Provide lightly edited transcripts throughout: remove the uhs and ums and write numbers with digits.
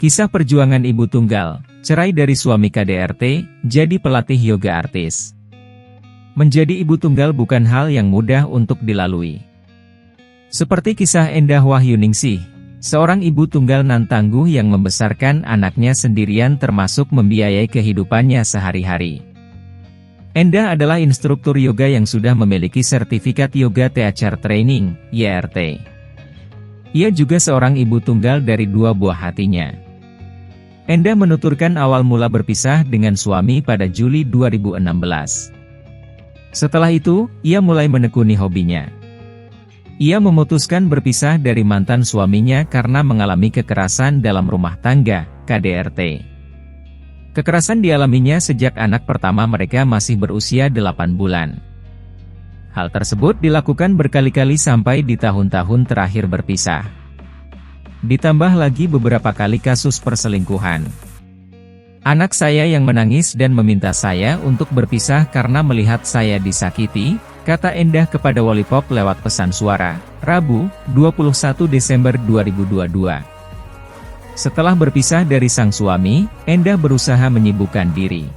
Kisah perjuangan ibu tunggal, cerai dari suami KDRT, jadi pelatih yoga artis. Menjadi ibu tunggal bukan hal yang mudah untuk dilalui. Seperti kisah Endah Wahyuningsih, seorang ibu tunggal nan tangguh yang membesarkan anaknya sendirian termasuk membiayai kehidupannya sehari-hari. Endah adalah instruktur yoga yang sudah memiliki sertifikat Yoga Teacher Training, YRT. Ia juga seorang ibu tunggal dari dua buah hatinya. Endah menuturkan awal mula berpisah dengan suami pada Juli 2016. Setelah itu, ia mulai menekuni hobinya. Ia memutuskan berpisah dari mantan suaminya karena mengalami kekerasan dalam rumah tangga, KDRT. Kekerasan dialaminya sejak anak pertama mereka masih berusia 8 bulan. Hal tersebut dilakukan berkali-kali sampai di tahun-tahun terakhir berpisah. Ditambah lagi beberapa kali kasus perselingkuhan. Anak saya yang menangis dan meminta saya untuk berpisah karena melihat saya disakiti, kata Endah kepada Wallipop lewat pesan suara, Rabu, 21 Desember 2022. Setelah berpisah dari sang suami, Endah berusaha menyibukkan diri.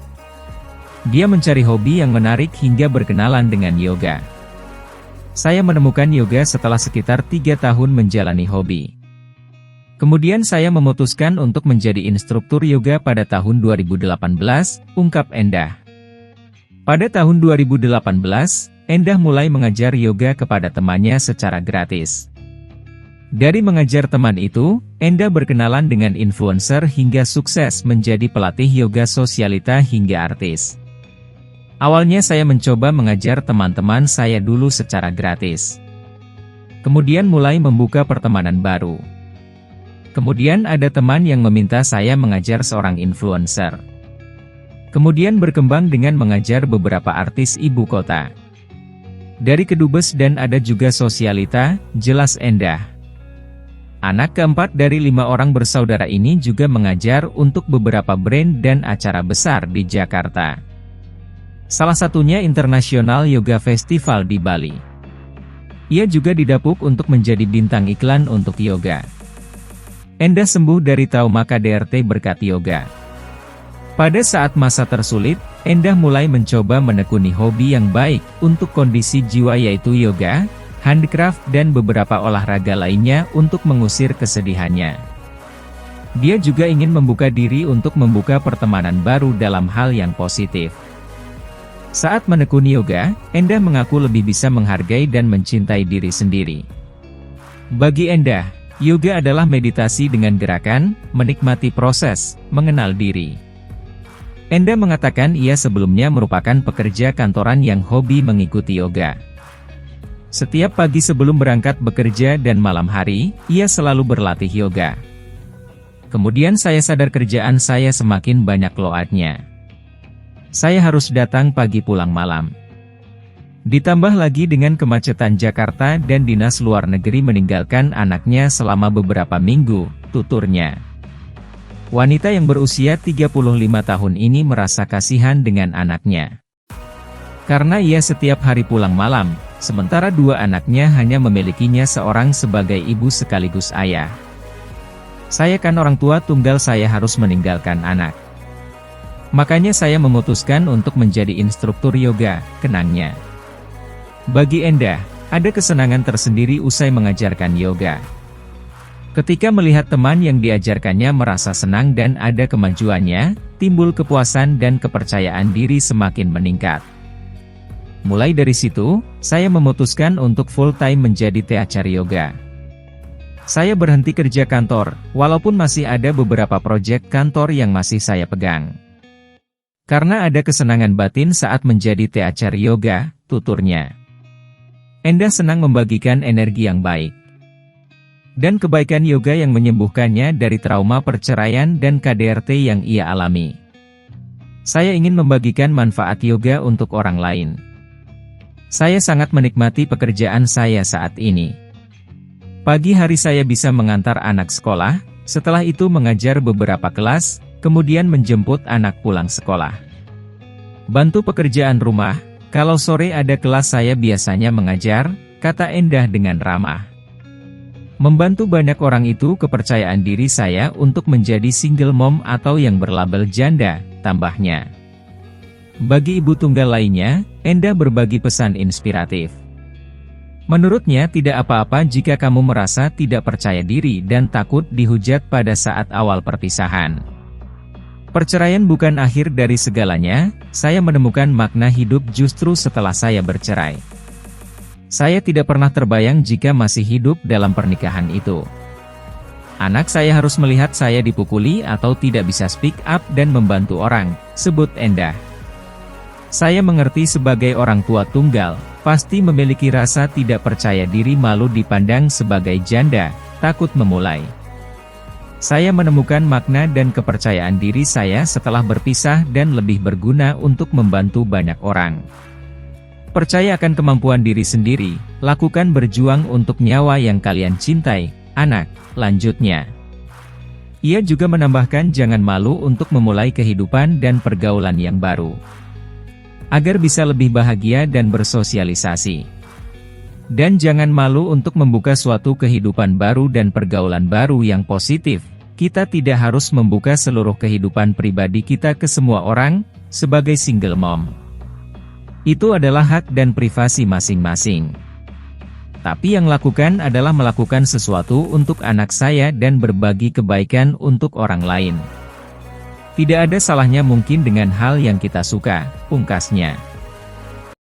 Dia mencari hobi yang menarik hingga berkenalan dengan yoga. Saya menemukan yoga setelah sekitar 3 tahun menjalani hobi. Kemudian saya memutuskan untuk menjadi instruktur yoga pada tahun 2018, ungkap Endah. Pada tahun 2018, Endah mulai mengajar yoga kepada temannya secara gratis. Dari mengajar teman itu, Endah berkenalan dengan influencer hingga sukses menjadi pelatih yoga sosialita hingga artis. Awalnya saya mencoba mengajar teman-teman saya dulu secara gratis. Kemudian mulai membuka pertemanan baru. Kemudian ada teman yang meminta saya mengajar seorang influencer. Kemudian berkembang dengan mengajar beberapa artis ibu kota. Dari kedubes dan ada juga sosialita, jelas Endah. Anak keempat dari 5 orang bersaudara ini juga mengajar untuk beberapa brand dan acara besar di Jakarta. Salah satunya International Yoga Festival di Bali. Ia juga didapuk untuk menjadi bintang iklan untuk yoga. Endah sembuh dari trauma KDRT berkat yoga. Pada saat masa tersulit, Endah mulai mencoba menekuni hobi yang baik untuk kondisi jiwa yaitu yoga, handicraft dan beberapa olahraga lainnya untuk mengusir kesedihannya. Dia juga ingin membuka diri untuk membuka pertemanan baru dalam hal yang positif. Saat menekuni yoga, Endah mengaku lebih bisa menghargai dan mencintai diri sendiri. Bagi Endah, yoga adalah meditasi dengan gerakan, menikmati proses, mengenal diri. Endah mengatakan ia sebelumnya merupakan pekerja kantoran yang hobi mengikuti yoga. Setiap pagi sebelum berangkat bekerja dan malam hari, ia selalu berlatih yoga. Kemudian saya sadar kerjaan saya semakin banyak loadnya. Saya harus datang pagi pulang malam. Ditambah lagi dengan kemacetan Jakarta dan dinas luar negeri meninggalkan anaknya selama beberapa minggu, tuturnya. Wanita yang berusia 35 tahun ini merasa kasihan dengan anaknya. Karena ia setiap hari pulang malam, sementara 2 anaknya hanya memilikinya seorang sebagai ibu sekaligus ayah. Saya kan orang tua tunggal, saya harus meninggalkan anak. Makanya saya memutuskan untuk menjadi instruktur yoga, kenangnya. Bagi Endah, ada kesenangan tersendiri usai mengajarkan yoga. Ketika melihat teman yang diajarkannya merasa senang dan ada kemajuannya, timbul kepuasan dan kepercayaan diri semakin meningkat. Mulai dari situ, saya memutuskan untuk full-time menjadi teacher yoga. Saya berhenti kerja kantor, walaupun masih ada beberapa proyek kantor yang masih saya pegang. Karena ada kesenangan batin saat menjadi teacher yoga, tuturnya. Endah senang membagikan energi yang baik dan kebaikan yoga yang menyembuhkannya dari trauma perceraian dan KDRT yang ia alami. Saya ingin membagikan manfaat yoga untuk orang lain. Saya sangat menikmati pekerjaan saya saat ini. Pagi hari saya bisa mengantar anak sekolah, setelah itu mengajar beberapa kelas, kemudian menjemput anak pulang sekolah. Bantu pekerjaan rumah. Kalau sore ada kelas saya biasanya mengajar, kata Endah dengan ramah. Membantu banyak orang itu kepercayaan diri saya untuk menjadi single mom atau yang berlabel janda, tambahnya. Bagi ibu tunggal lainnya, Enda berbagi pesan inspiratif. Menurutnya tidak apa-apa jika kamu merasa tidak percaya diri dan takut dihujat pada saat awal perpisahan. Perceraian bukan akhir dari segalanya, saya menemukan makna hidup justru setelah saya bercerai. Saya tidak pernah terbayang jika masih hidup dalam pernikahan itu. Anak saya harus melihat saya dipukuli atau tidak bisa speak up dan membantu orang, sebut Enda. Saya mengerti sebagai orang tua tunggal, pasti memiliki rasa tidak percaya diri, malu dipandang sebagai janda, takut memulai. Saya menemukan makna dan kepercayaan diri saya setelah berpisah dan lebih berguna untuk membantu banyak orang. Percaya akan kemampuan diri sendiri, lakukan berjuang untuk nyawa yang kalian cintai, anak, lanjutnya. Ia juga menambahkan jangan malu untuk memulai kehidupan dan pergaulan yang baru. Agar bisa lebih bahagia dan bersosialisasi. Dan jangan malu untuk membuka suatu kehidupan baru dan pergaulan baru yang positif. Kita tidak harus membuka seluruh kehidupan pribadi kita ke semua orang, sebagai single mom. Itu adalah hak dan privasi masing-masing. Tapi yang lakukan adalah melakukan sesuatu untuk anak saya dan berbagi kebaikan untuk orang lain. Tidak ada salahnya mungkin dengan hal yang kita suka, pungkasnya.